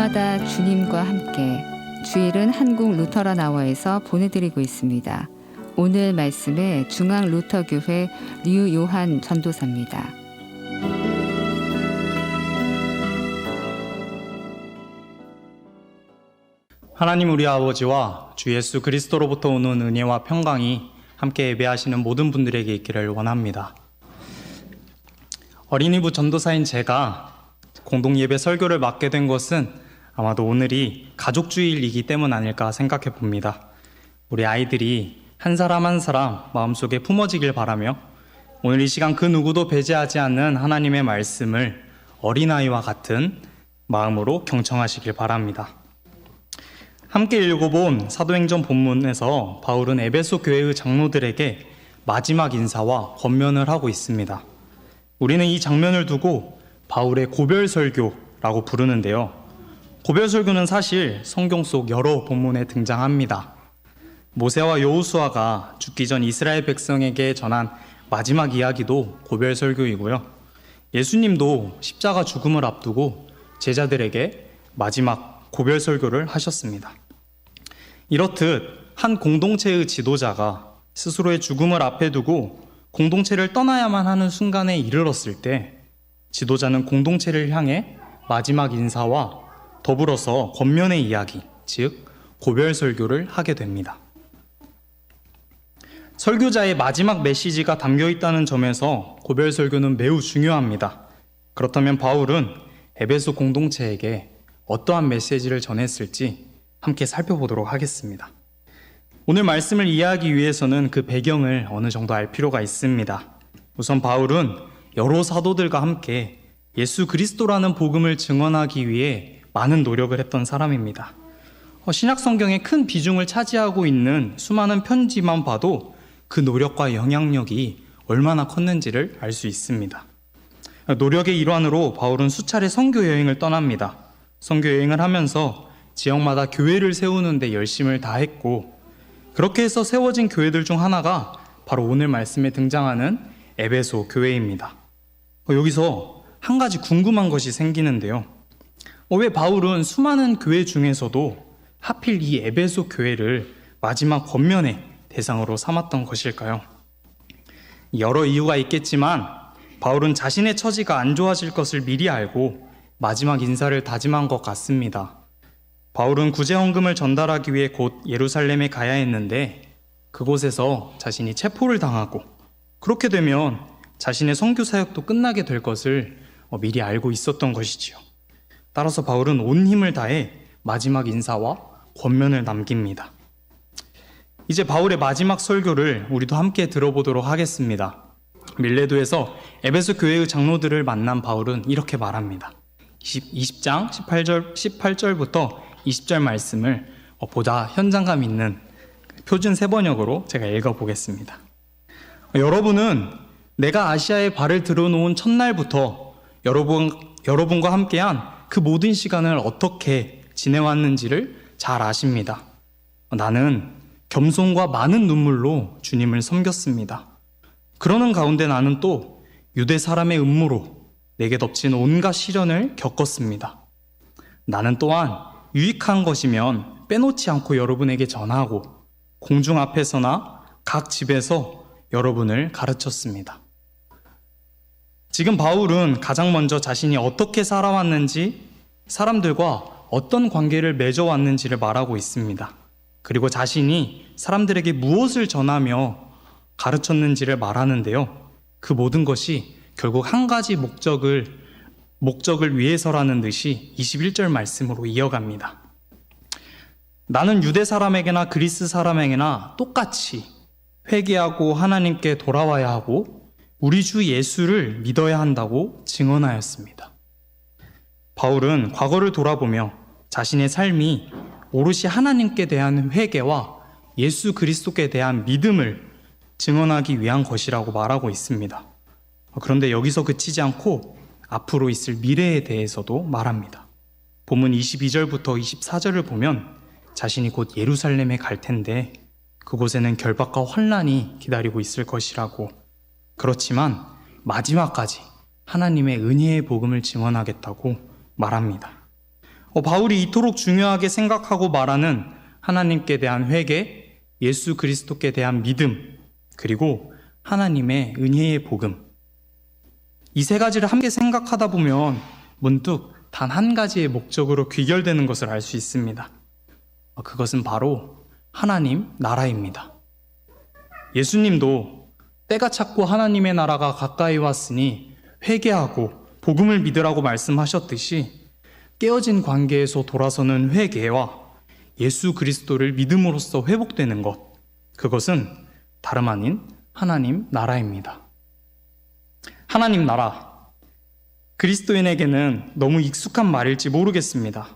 주마다 주님과 함께 주일은 한국 루터란 아워에서 보내드리고 있습니다. 오늘 말씀의 중앙루터교회 류요한 전도사입니다. 하나님 우리 아버지와 주 예수 그리스도로부터 오는 은혜와 평강이 함께 예배하시는 모든 분들에게 있기를 원합니다. 어린이부 전도사인 제가 공동예배 설교를 맡게 된 것은 아마도 오늘이 가족주일이기 때문 아닐까 생각해 봅니다. 우리 아이들이 한 사람 한 사람 마음속에 품어지길 바라며 오늘 이 시간 그 누구도 배제하지 않는 하나님의 말씀을 어린아이와 같은 마음으로 경청하시길 바랍니다. 함께 읽어본 사도행전 본문에서 바울은 에베소 교회의 장로들에게 마지막 인사와 권면을 하고 있습니다. 우리는 이 장면을 두고 바울의 고별설교라고 부르는데요. 고별설교는 사실 성경 속 여러 본문에 등장합니다. 모세와 여호수아가 죽기 전 이스라엘 백성에게 전한 마지막 이야기도 고별설교이고요. 예수님도 십자가 죽음을 앞두고 제자들에게 마지막 고별설교를 하셨습니다. 이렇듯 한 공동체의 지도자가 스스로의 죽음을 앞에 두고 공동체를 떠나야만 하는 순간에 이르렀을 때 지도자는 공동체를 향해 마지막 인사와 더불어서 권면의 이야기, 즉 고별설교를 하게 됩니다. 설교자의 마지막 메시지가 담겨 있다는 점에서 고별설교는 매우 중요합니다. 그렇다면 바울은 에베소 공동체에게 어떠한 메시지를 전했을지 함께 살펴보도록 하겠습니다. 오늘 말씀을 이해하기 위해서는 그 배경을 어느 정도 알 필요가 있습니다. 우선 바울은 여러 사도들과 함께 예수 그리스도라는 복음을 증언하기 위해 많은 노력을 했던 사람입니다. 신약 성경에 큰 비중을 차지하고 있는 수많은 편지만 봐도 그 노력과 영향력이 얼마나 컸는지를 알 수 있습니다. 노력의 일환으로 바울은 수차례 선교 여행을 떠납니다. 선교 여행을 하면서 지역마다 교회를 세우는 데 열심을 다했고 그렇게 해서 세워진 교회들 중 하나가 바로 오늘 말씀에 등장하는 에베소 교회입니다. 여기서 한 가지 궁금한 것이 생기는데요. 왜 바울은 수많은 교회 중에서도 하필 이 에베소 교회를 마지막 권면의 대상으로 삼았던 것일까요? 여러 이유가 있겠지만 바울은 자신의 처지가 안 좋아질 것을 미리 알고 마지막 인사를 다짐한 것 같습니다. 바울은 구제헌금을 전달하기 위해 곧 예루살렘에 가야 했는데 그곳에서 자신이 체포를 당하고 그렇게 되면 자신의 선교 사역도 끝나게 될 것을 미리 알고 있었던 것이지요. 따라서 바울은 온 힘을 다해 마지막 인사와 권면을 남깁니다. 이제 바울의 마지막 설교를 우리도 함께 들어보도록 하겠습니다. 밀레도에서 에베소 교회의 장로들을 만난 바울은 이렇게 말합니다. 20장 18절부터 20절 말씀을 보다 현장감 있는 표준 세번역으로 제가 읽어보겠습니다. 여러분은 내가 아시아에 발을 들어놓은 첫날부터 여러분과 함께한 그 모든 시간을 어떻게 지내왔는지를 잘 아십니다. 나는 겸손과 많은 눈물로 주님을 섬겼습니다. 그러는 가운데 나는 또 유대 사람의 음모로 내게 덮친 온갖 시련을 겪었습니다. 나는 또한 유익한 것이면 빼놓지 않고 여러분에게 전하고 공중 앞에서나 각 집에서 여러분을 가르쳤습니다. 지금 바울은 가장 먼저 자신이 어떻게 살아왔는지, 사람들과 어떤 관계를 맺어왔는지를 말하고 있습니다. 그리고 자신이 사람들에게 무엇을 전하며 가르쳤는지를 말하는데요. 그 모든 것이 결국 한 가지 목적을 위해서라는 듯이 21절 말씀으로 이어갑니다. 나는 유대 사람에게나 그리스 사람에게나 똑같이 회개하고 하나님께 돌아와야 하고 우리 주 예수를 믿어야 한다고 증언하였습니다. 바울은 과거를 돌아보며 자신의 삶이 오롯이 하나님께 대한 회개와 예수 그리스도께 대한 믿음을 증언하기 위한 것이라고 말하고 있습니다. 그런데 여기서 그치지 않고 앞으로 있을 미래에 대해서도 말합니다. 본문 22절부터 24절을 보면 자신이 곧 예루살렘에 갈 텐데 그곳에는 결박과 환난이 기다리고 있을 것이라고, 그렇지만 마지막까지 하나님의 은혜의 복음을 증언하겠다고 말합니다. 바울이 이토록 중요하게 생각하고 말하는 하나님께 대한 회개, 예수 그리스도께 대한 믿음, 그리고 하나님의 은혜의 복음. 이 세 가지를 함께 생각하다 보면 문득 단 한 가지의 목적으로 귀결되는 것을 알 수 있습니다. 그것은 바로 하나님 나라입니다. 예수님도 때가 찼고 하나님의 나라가 가까이 왔으니 회개하고 복음을 믿으라고 말씀하셨듯이 깨어진 관계에서 돌아서는 회개와 예수 그리스도를 믿음으로써 회복되는 것, 그것은 다름 아닌 하나님 나라입니다. 하나님 나라, 그리스도인에게는 너무 익숙한 말일지 모르겠습니다.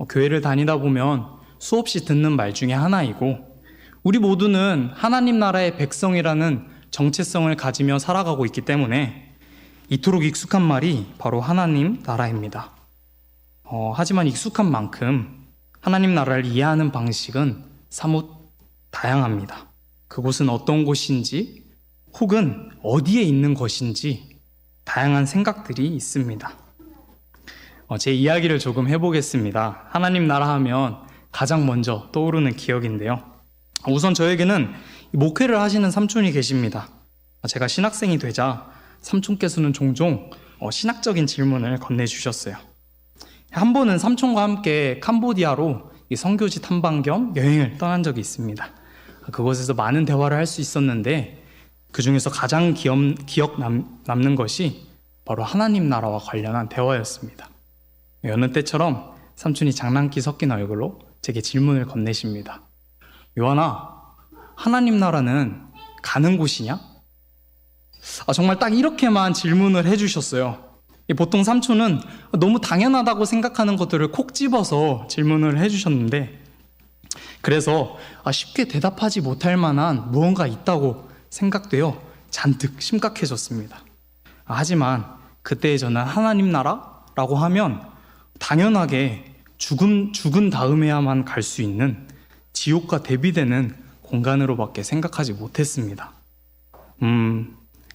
교회를 다니다 보면 수없이 듣는 말 중에 하나이고, 우리 모두는 하나님 나라의 백성이라는 정체성을 가지며 살아가고 있기 때문에 이토록 익숙한 말이 바로 하나님 나라입니다. 하지만 익숙한 만큼 하나님 나라를 이해하는 방식은 사뭇 다양합니다. 그곳은 어떤 곳인지 혹은 어디에 있는 것인지 다양한 생각들이 있습니다. 제 이야기를 조금 해보겠습니다. 하나님 나라 하면 가장 먼저 떠오르는 기억인데요. 우선 저에게는 목회를 하시는 삼촌이 계십니다. 제가 신학생이 되자 삼촌께서는 종종 신학적인 질문을 건네주셨어요. 한 번은 삼촌과 함께 캄보디아로 선교지 탐방 겸 여행을 떠난 적이 있습니다. 그곳에서 많은 대화를 할 수 있었는데 그 중에서 가장 기억 남는 것이 바로 하나님 나라와 관련한 대화였습니다. 여느 때처럼 삼촌이 장난기 섞인 얼굴로 제게 질문을 건네십니다. 요한아, 하나님 나라는 가는 곳이냐? 정말 딱 이렇게만 질문을 해주셨어요. 보통 삼촌은 너무 당연하다고 생각하는 것들을 콕 집어서 질문을 해주셨는데, 그래서 쉽게 대답하지 못할 만한 무언가 있다고 생각되어 잔뜩 심각해졌습니다. 하지만 그때 저는 하나님 나라라고 하면 당연하게 죽은 다음에야만 갈 수 있는 지옥과 대비되는 공간으로밖에 생각하지 못했습니다.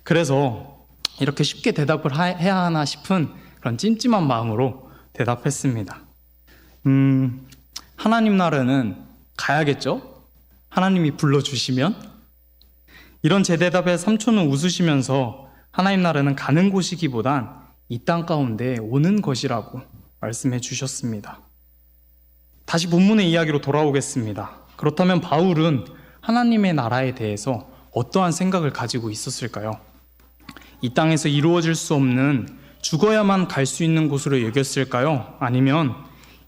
그래서 이렇게 쉽게 대답을 해야 하나 싶은 그런 찜찜한 마음으로 대답했습니다. 하나님 나라는 가야겠죠? 하나님이 불러주시면? 이런 제 대답에 삼촌은 웃으시면서 하나님 나라는 가는 곳이기보단 이 땅 가운데 오는 것이라고 말씀해 주셨습니다. 다시 본문의 이야기로 돌아오겠습니다. 그렇다면 바울은 하나님의 나라에 대해서 어떠한 생각을 가지고 있었을까요? 이 땅에서 이루어질 수 없는 죽어야만 갈 수 있는 곳으로 여겼을까요? 아니면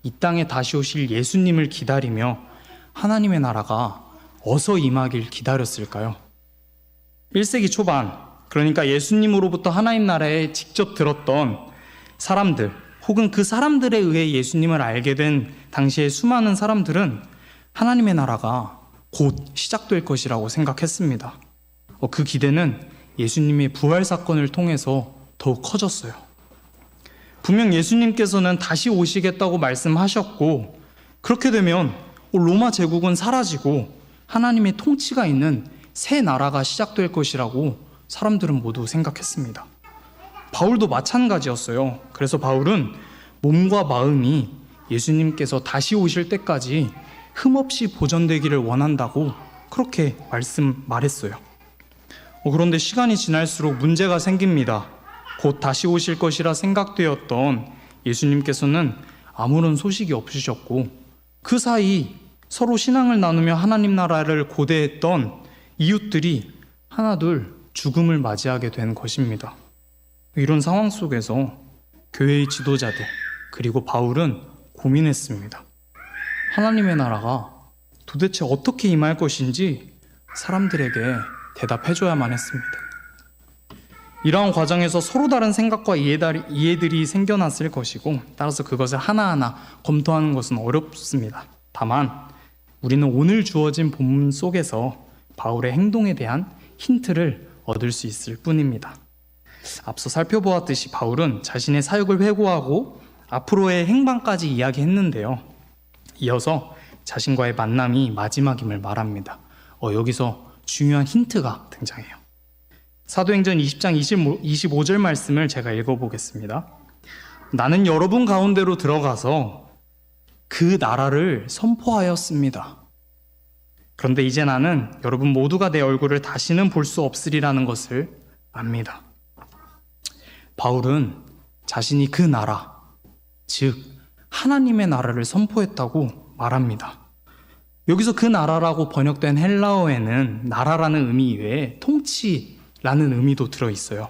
이 땅에 다시 오실 예수님을 기다리며 하나님의 나라가 어서 임하길 기다렸을까요? 1세기 초반, 그러니까 예수님으로부터 하나님 나라에 직접 들었던 사람들, 혹은 그 사람들에 의해 예수님을 알게 된 당시의 수많은 사람들은 하나님의 나라가 곧 시작될 것이라고 생각했습니다. 그 기대는 예수님의 부활 사건을 통해서 더욱 커졌어요. 분명 예수님께서는 다시 오시겠다고 말씀하셨고, 그렇게 되면 로마 제국은 사라지고 하나님의 통치가 있는 새 나라가 시작될 것이라고 사람들은 모두 생각했습니다. 바울도 마찬가지였어요. 그래서 바울은 몸과 마음이 예수님께서 다시 오실 때까지 흠없이 보존되기를 원한다고 그렇게 말했어요. 그런데 시간이 지날수록 문제가 생깁니다. 곧 다시 오실 것이라 생각되었던 예수님께서는 아무런 소식이 없으셨고, 그 사이 서로 신앙을 나누며 하나님 나라를 고대했던 이웃들이 하나둘 죽음을 맞이하게 된 것입니다. 이런 상황 속에서 교회의 지도자들, 그리고 바울은 고민했습니다. 하나님의 나라가 도대체 어떻게 임할 것인지 사람들에게 대답해줘야만 했습니다. 이러한 과정에서 서로 다른 생각과 이해들이 생겨났을 것이고, 따라서 그것을 하나하나 검토하는 것은 어렵습니다. 다만 우리는 오늘 주어진 본문 속에서 바울의 행동에 대한 힌트를 얻을 수 있을 뿐입니다. 앞서 살펴보았듯이 바울은 자신의 사역을 회고하고 앞으로의 행방까지 이야기했는데요. 이어서 자신과의 만남이 마지막임을 말합니다. 여기서 중요한 힌트가 등장해요. 사도행전 20장 25절 말씀을 제가 읽어보겠습니다. 나는 여러분 가운데로 들어가서 그 나라를 선포하였습니다. 그런데 이제 나는 여러분 모두가 내 얼굴을 다시는 볼 수 없으리라는 것을 압니다. 바울은 자신이 그 나라, 즉 하나님의 나라를 선포했다고 말합니다. 여기서 그 나라라고 번역된 헬라어에는 나라라는 의미 이외에 통치라는 의미도 들어있어요.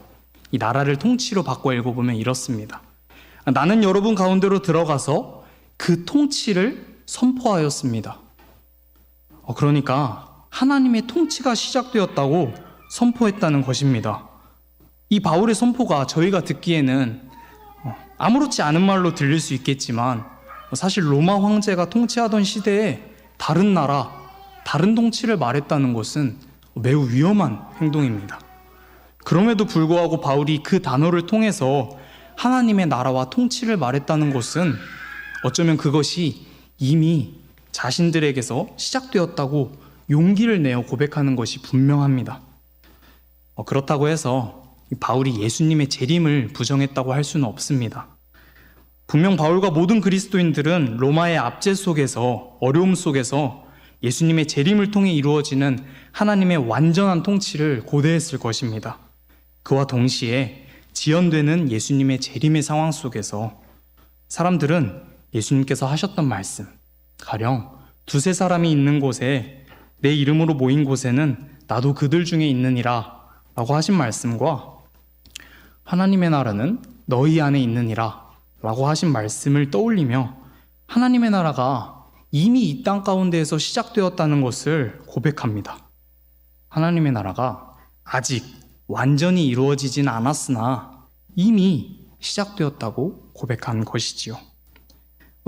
이 나라를 통치로 바꿔 읽어보면 이렇습니다. 나는 여러분 가운데로 들어가서 그 통치를 선포하였습니다. 그러니까 하나님의 통치가 시작되었다고 선포했다는 것입니다. 이 바울의 선포가 저희가 듣기에는 아무렇지 않은 말로 들릴 수 있겠지만 사실 로마 황제가 통치하던 시대에 다른 나라, 다른 통치를 말했다는 것은 매우 위험한 행동입니다. 그럼에도 불구하고 바울이 그 단어를 통해서 하나님의 나라와 통치를 말했다는 것은 어쩌면 그것이 이미 자신들에게서 시작되었다고 용기를 내어 고백하는 것이 분명합니다. 그렇다고 해서 바울이 예수님의 재림을 부정했다고 할 수는 없습니다. 분명 바울과 모든 그리스도인들은 로마의 압제 속에서, 어려움 속에서 예수님의 재림을 통해 이루어지는 하나님의 완전한 통치를 고대했을 것입니다. 그와 동시에 지연되는 예수님의 재림의 상황 속에서 사람들은 예수님께서 하셨던 말씀, 가령 두세 사람이 있는 곳에 내 이름으로 모인 곳에는 나도 그들 중에 있느니라 라고 하신 말씀과 하나님의 나라는 너희 안에 있느니라 라고 하신 말씀을 떠올리며 하나님의 나라가 이미 이 땅 가운데에서 시작되었다는 것을 고백합니다. 하나님의 나라가 아직 완전히 이루어지진 않았으나 이미 시작되었다고 고백한 것이지요.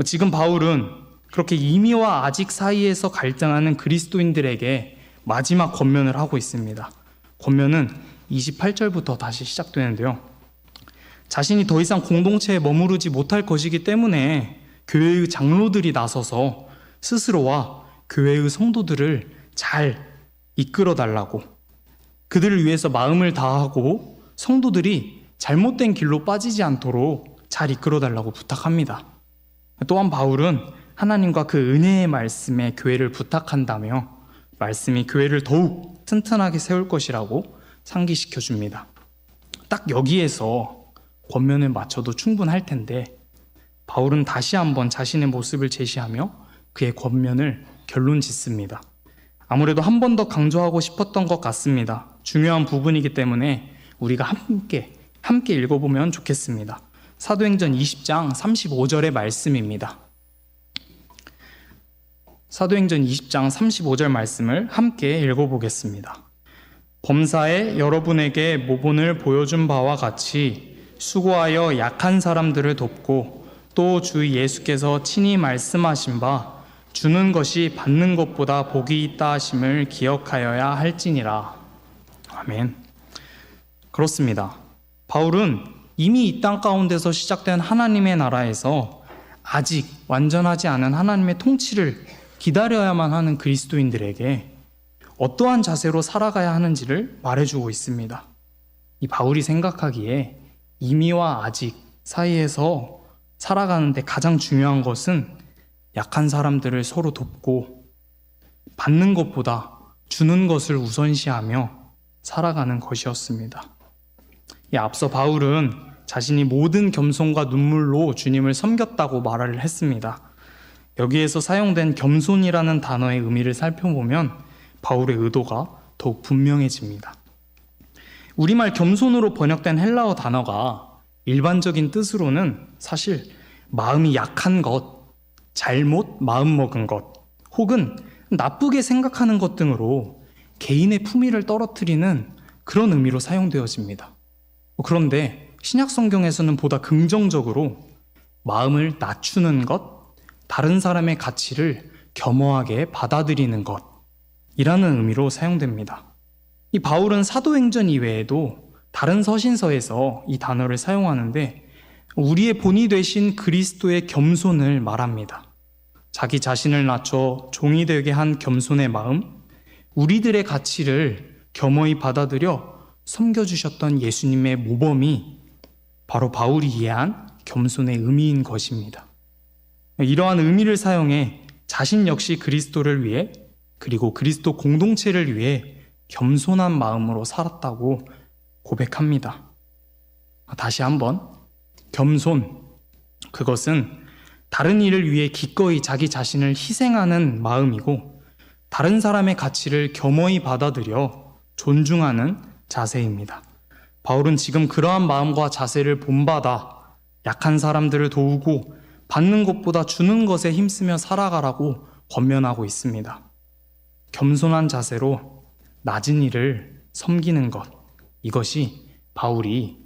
지금 바울은 그렇게 이미와 아직 사이에서 갈등하는 그리스도인들에게 마지막 권면을 하고 있습니다. 권면은 28절부터 다시 시작되는데요. 자신이 더 이상 공동체에 머무르지 못할 것이기 때문에 교회의 장로들이 나서서 스스로와 교회의 성도들을 잘 이끌어 달라고, 그들을 위해서 마음을 다하고 성도들이 잘못된 길로 빠지지 않도록 잘 이끌어 달라고 부탁합니다. 또한 바울은 하나님과 그 은혜의 말씀에 교회를 부탁한다며 말씀이 교회를 더욱 튼튼하게 세울 것이라고 상기시켜 줍니다. 딱 여기에서 권면을 맞춰도 충분할 텐데 바울은 다시 한번 자신의 모습을 제시하며 그의 권면을 결론 짓습니다. 아무래도 한 번 더 강조하고 싶었던 것 같습니다. 중요한 부분이기 때문에 우리가 함께 읽어보면 좋겠습니다. 사도행전 20장 35절의 말씀입니다. 사도행전 20장 35절 말씀을 함께 읽어보겠습니다. 범사에 여러분에게 모본을 보여준 바와 같이 수고하여 약한 사람들을 돕고 또 주 예수께서 친히 말씀하신 바 주는 것이 받는 것보다 복이 있다 하심을 기억하여야 할지니라. 아멘. 그렇습니다. 바울은 이미 이 땅 가운데서 시작된 하나님의 나라에서 아직 완전하지 않은 하나님의 통치를 기다려야만 하는 그리스도인들에게 어떠한 자세로 살아가야 하는지를 말해주고 있습니다. 이 바울이 생각하기에 이미와 아직 사이에서 살아가는데 가장 중요한 것은 약한 사람들을 서로 돕고 받는 것보다 주는 것을 우선시하며 살아가는 것이었습니다. 앞서 바울은 자신이 모든 겸손과 눈물로 주님을 섬겼다고 말을 했습니다. 여기에서 사용된 겸손이라는 단어의 의미를 살펴보면 바울의 의도가 더욱 분명해집니다. 우리말 겸손으로 번역된 헬라어 단어가 일반적인 뜻으로는 사실 마음이 약한 것, 잘못 마음먹은 것, 혹은 나쁘게 생각하는 것 등으로 개인의 품위를 떨어뜨리는 그런 의미로 사용되어집니다. 그런데 신약 성경에서는 보다 긍정적으로 마음을 낮추는 것, 다른 사람의 가치를 겸허하게 받아들이는 것이라는 의미로 사용됩니다. 이 바울은 사도행전 이외에도 다른 서신서에서 이 단어를 사용하는데 우리의 본이 되신 그리스도의 겸손을 말합니다. 자기 자신을 낮춰 종이 되게 한 겸손의 마음, 우리들의 가치를 겸허히 받아들여 섬겨주셨던 예수님의 모범이 바로 바울이 이해한 겸손의 의미인 것입니다. 이러한 의미를 사용해 자신 역시 그리스도를 위해 그리고 그리스도 공동체를 위해 겸손한 마음으로 살았다고 고백합니다. 다시 한번, 겸손, 그것은 다른 일을 위해 기꺼이 자기 자신을 희생하는 마음이고 다른 사람의 가치를 겸허히 받아들여 존중하는 자세입니다. 바울은 지금 그러한 마음과 자세를 본받아 약한 사람들을 도우고 받는 것보다 주는 것에 힘쓰며 살아가라고 권면하고 있습니다. 겸손한 자세로 낮은 일을 섬기는 것, 이것이 바울이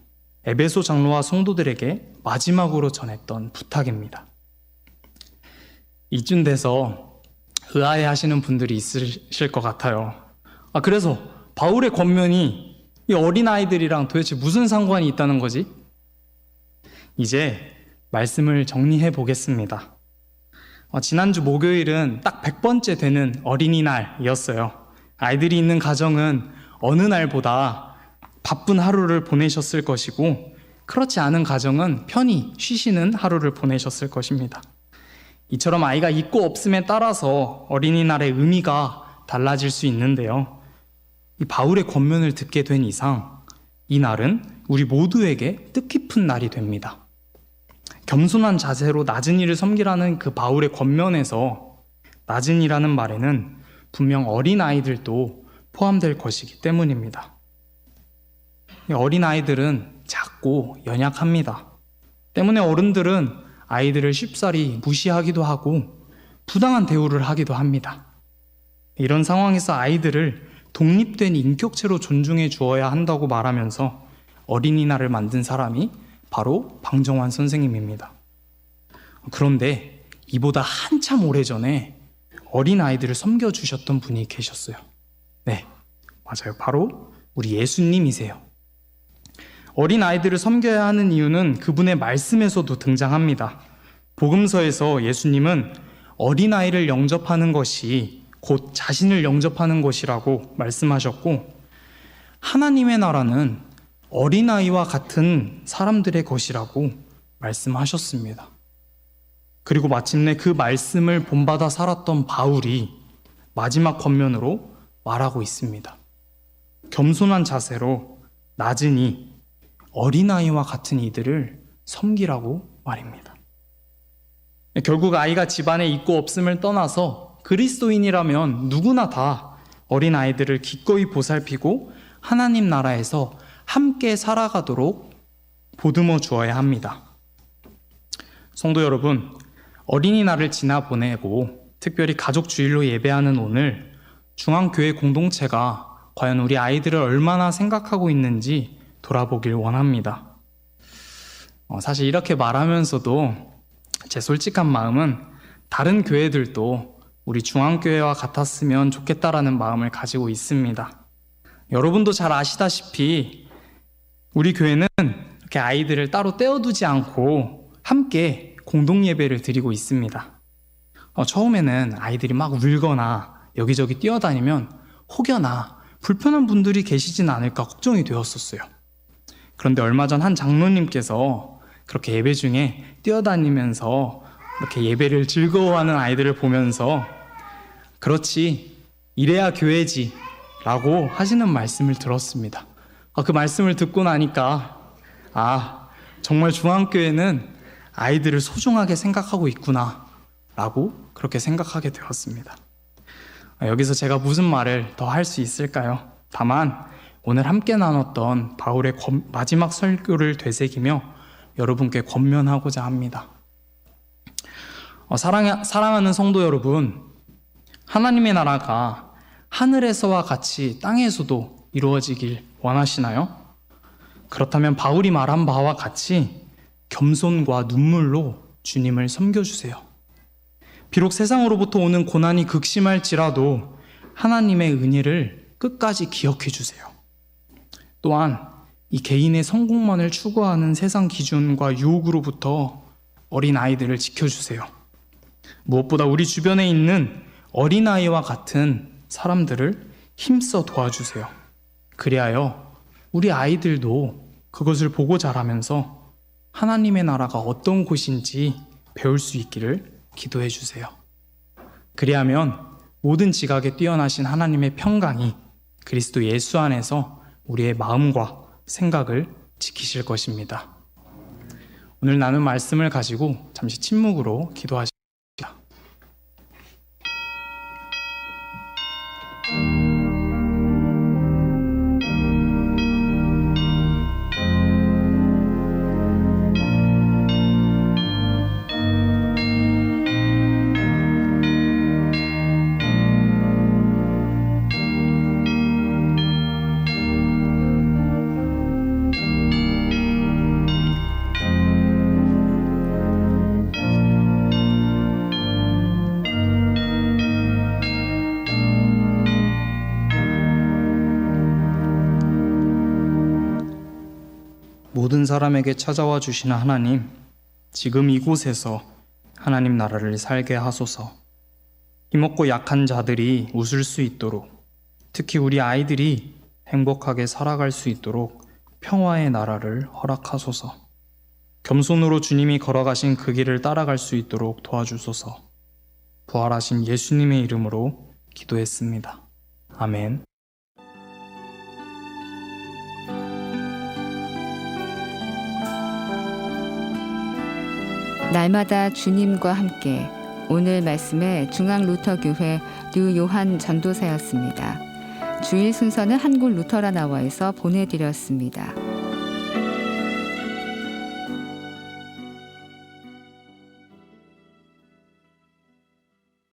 에베소 장로와 성도들에게 마지막으로 전했던 부탁입니다. 이쯤 돼서 의아해 하시는 분들이 있으실 것 같아요. 그래서 바울의 권면이 이 어린아이들이랑 도대체 무슨 상관이 있다는 거지? 이제 말씀을 정리해 보겠습니다. 지난주 목요일은 딱 100번째 되는 어린이날이었어요. 아이들이 있는 가정은 어느 날보다 바쁜 하루를 보내셨을 것이고 그렇지 않은 가정은 편히 쉬시는 하루를 보내셨을 것입니다. 이처럼 아이가 있고 없음에 따라서 어린이날의 의미가 달라질 수 있는데요. 이 바울의 권면을 듣게 된 이상 이 날은 우리 모두에게 뜻깊은 날이 됩니다. 겸손한 자세로 낮은 이를 섬기라는 그 바울의 권면에서 낮은이라는 말에는 분명 어린아이들도 포함될 것이기 때문입니다. 어린아이들은 작고 연약합니다. 때문에 어른들은 아이들을 쉽사리 무시하기도 하고 부당한 대우를 하기도 합니다. 이런 상황에서 아이들을 독립된 인격체로 존중해 주어야 한다고 말하면서 어린이날을 만든 사람이 바로 방정환 선생님입니다. 그런데 이보다 한참 오래전에 어린아이들을 섬겨주셨던 분이 계셨어요. 네, 맞아요. 바로 우리 예수님이세요. 어린아이들을 섬겨야 하는 이유는 그분의 말씀에서도 등장합니다. 복음서에서 예수님은 어린아이를 영접하는 것이 곧 자신을 영접하는 것이라고 말씀하셨고 하나님의 나라는 어린아이와 같은 사람들의 것이라고 말씀하셨습니다. 그리고 마침내 그 말씀을 본받아 살았던 바울이 마지막 권면으로 말하고 있습니다. 겸손한 자세로 낮은 이 어린아이와 같은 이들을 섬기라고 말입니다. 결국 아이가 집안에 있고 없음을 떠나서 그리스도인이라면 누구나 다 어린아이들을 기꺼이 보살피고 하나님 나라에서 함께 살아가도록 보듬어 주어야 합니다. 성도 여러분, 어린이날을 지나 보내고 특별히 가족 주일로 예배하는 오늘 중앙교회 공동체가 과연 우리 아이들을 얼마나 생각하고 있는지 돌아보길 원합니다. 사실 이렇게 말하면서도 제 솔직한 마음은 다른 교회들도 우리 중앙교회와 같았으면 좋겠다라는 마음을 가지고 있습니다. 여러분도 잘 아시다시피 우리 교회는 이렇게 아이들을 따로 떼어두지 않고 함께 공동예배를 드리고 있습니다. 처음에는 아이들이 막 울거나 여기저기 뛰어다니면 혹여나 불편한 분들이 계시진 않을까 걱정이 되었었어요. 그런데 얼마 전 한 장로님께서 그렇게 예배 중에 뛰어다니면서 이렇게 예배를 즐거워하는 아이들을 보면서 그렇지, 이래야 교회지 라고 하시는 말씀을 들었습니다. 그 말씀을 듣고 나니까 정말 중앙교회는 아이들을 소중하게 생각하고 있구나 라고 그렇게 생각하게 되었습니다. 여기서 제가 무슨 말을 더 할 수 있을까요? 다만 오늘 함께 나눴던 바울의 마지막 설교를 되새기며 여러분께 권면하고자 합니다. 사랑하는 성도 여러분, 하나님의 나라가 하늘에서와 같이 땅에서도 이루어지길 원하시나요? 그렇다면 바울이 말한 바와 같이 겸손과 눈물로 주님을 섬겨주세요. 비록 세상으로부터 오는 고난이 극심할지라도 하나님의 은혜를 끝까지 기억해 주세요. 또한 이 개인의 성공만을 추구하는 세상 기준과 유혹으로부터 어린아이들을 지켜주세요. 무엇보다 우리 주변에 있는 어린아이와 같은 사람들을 힘써 도와주세요. 그리하여 우리 아이들도 그것을 보고 자라면서 하나님의 나라가 어떤 곳인지 배울 수 있기를 기도해 주세요. 그리하면 모든 지각에 뛰어나신 하나님의 평강이 그리스도 예수 안에서 우리의 마음과 생각을 지키실 것입니다. 오늘 나눈 말씀을 가지고 잠시 침묵으로 기도하십시다. 모든 사람에게 찾아와 주시는 하나님, 지금 이곳에서 하나님 나라를 살게 하소서. 힘없고 약한 자들이 웃을 수 있도록, 특히 우리 아이들이 행복하게 살아갈 수 있도록 평화의 나라를 허락하소서. 겸손으로 주님이 걸어가신 그 길을 따라갈 수 있도록 도와주소서. 부활하신 예수님의 이름으로 기도했습니다. 아멘. 날마다 주님과 함께. 오늘 말씀의 중앙루터교회 류요한 전도사였습니다. 주일 순서는 한국 루터라나와에서 보내드렸습니다.